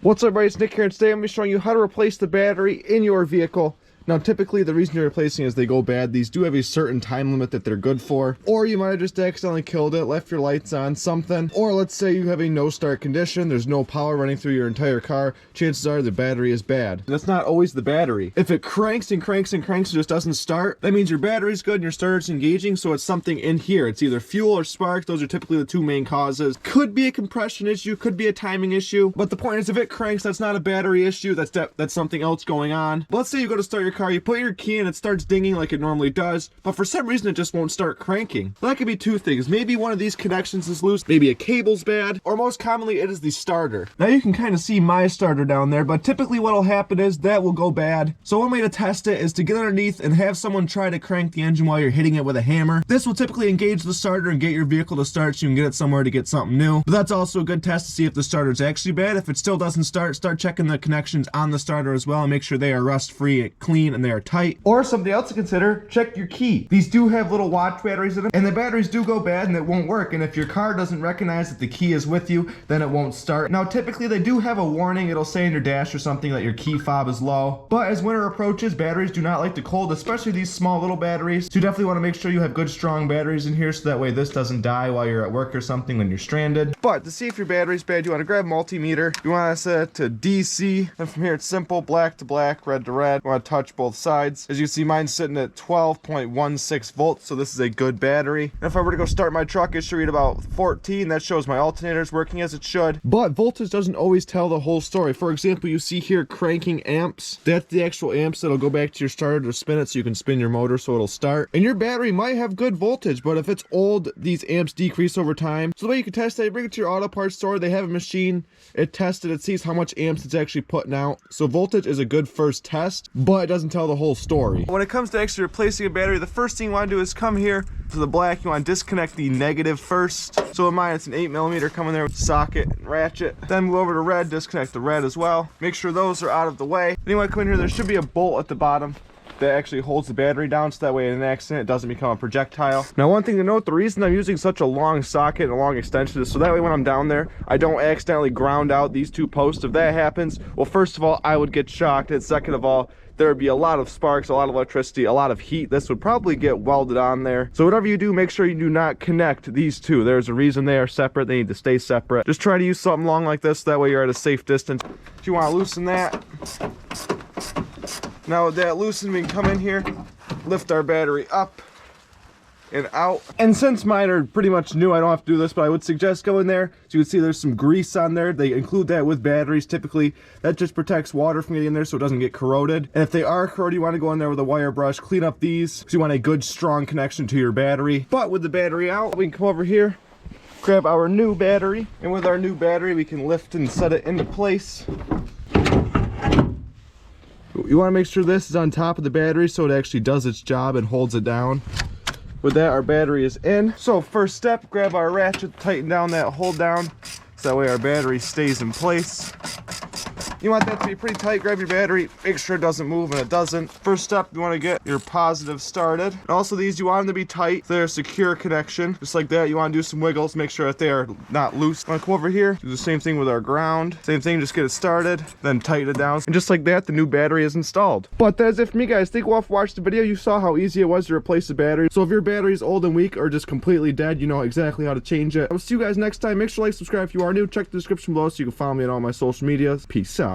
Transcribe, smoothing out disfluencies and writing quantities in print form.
What's up, everybody? It's Nick here, and today I'm going to be showing you how to replace the battery in your vehicle. Now, typically, the reason you're replacing is they go bad. These do have a certain time limit that they're good for. Or you might have just accidentally killed it, left your lights on, something. Or let's say you have a no-start condition. There's no power running through your entire car. Chances are the battery is bad. That's not always the battery. If it cranks and cranks and cranks and just doesn't start, that means your battery's good and your starter's engaging, so it's something in here. It's either fuel or spark. Those are typically the two main causes. Could be a compression issue, could be a timing issue. But the point is, if it cranks, that's not a battery issue. That's something else going on. But let's say you go to start your car, you put your key in, it starts dinging like it normally does, but for some reason it just won't start cranking. That could be two things. Maybe one of these connections is loose, maybe a cable's bad, or most commonly it is the starter. Now you can kind of see my starter down there, but typically what will happen is that will go bad. So one way to test it is to get underneath and have someone try to crank the engine while you're hitting it with a hammer. This will typically engage the starter and get your vehicle to start so you can get it somewhere to get something new. But that's also a good test to see if the starter is actually bad. If it still doesn't start checking the connections on the starter as well and make sure they are rust-free, clean, and they are tight. Or something else to consider, check your key. These do have little watch batteries in them, and the batteries do go bad and it won't work. And if your car doesn't recognize that the key is with you, then it won't start. Now, typically they do have a warning. It'll say in your dash or something that your key fob is low. But as winter approaches, batteries do not like the cold, especially these small little batteries. So you definitely want to make sure you have good, strong batteries in here so that way this doesn't die while you're at work or something when you're stranded. But to see if your battery's bad, you want to grab a multimeter. You want to set it to DC. And from here, it's simple, black to black, red to red. You want to touch both sides. As you can see, mine's sitting at 12.16 volts, so this is a good battery. And if I were to go start my truck, it should read about 14. That shows my alternator is working as it should. But voltage doesn't always tell the whole story. For example, you see here cranking amps. That's the actual amps that'll go back to your starter to spin it so you can spin your motor so it'll start. And your battery might have good voltage, but if it's old, these amps decrease over time. So the way you can test that, you bring it to your auto parts store. They have a machine. It tests it. It sees how much amps it's actually putting out. So voltage is a good first test, but it doesn't tell the whole story. When it comes to actually replacing a battery, the first thing you want to do is come here to the black. You want to disconnect the negative first. So in mine, it's an 8mm. Come in there with socket and ratchet. Then move over to red, disconnect the red as well. Make sure those are out of the way. Then you want to come in here, there should be a bolt at the bottom that actually holds the battery down, so that way in an accident it doesn't become a projectile. Now, one thing to note, the reason I'm using such a long socket and a long extension is so that way when I'm down there, I don't accidentally ground out these two posts. If that happens, well, first of all, I would get shocked, and second of all, there would be a lot of sparks, a lot of electricity, a lot of heat. This would probably get welded on there. So whatever you do, make sure you do not connect these two. There's a reason they are separate. They need to stay separate. Just try to use something long like this, that way you're at a safe distance. If you want to loosen that, now with that loosened, we can come in here, lift our battery up and out. And since mine are pretty much new, I don't have to do this, but I would suggest going there. So you can see there's some grease on there. They include that with batteries typically. That just protects water from getting in there so it doesn't get corroded. And if they are corroded, you want to go in there with a wire brush, clean up these, because you want a good strong connection to your battery. But with the battery out, we can come over here, grab our new battery, and with our new battery we can lift and set it into place. You want to make sure this is on top of the battery so it actually does its job and holds it down. With that, our battery is in. So first step, grab our ratchet, tighten down that hold down so that way our battery stays in place. You want that to be pretty tight. Grab your battery, make sure it doesn't move, and it doesn't. First step, you want to get your positive started. And also these, you want them to be tight. They're a secure connection. Just like that, you want to do some wiggles, make sure that they are not loose. You want to come over here, do the same thing with our ground. Same thing, just get it started, then tighten it down. And just like that, the new battery is installed. But that's it for me, guys. Thank you all for watching the video. You saw how easy it was to replace the battery. So if your battery is old and weak or just completely dead, you know exactly how to change it. I'll see you guys next time. Make sure to like, subscribe if you are new. Check the description below so you can follow me on all my social medias. Peace out.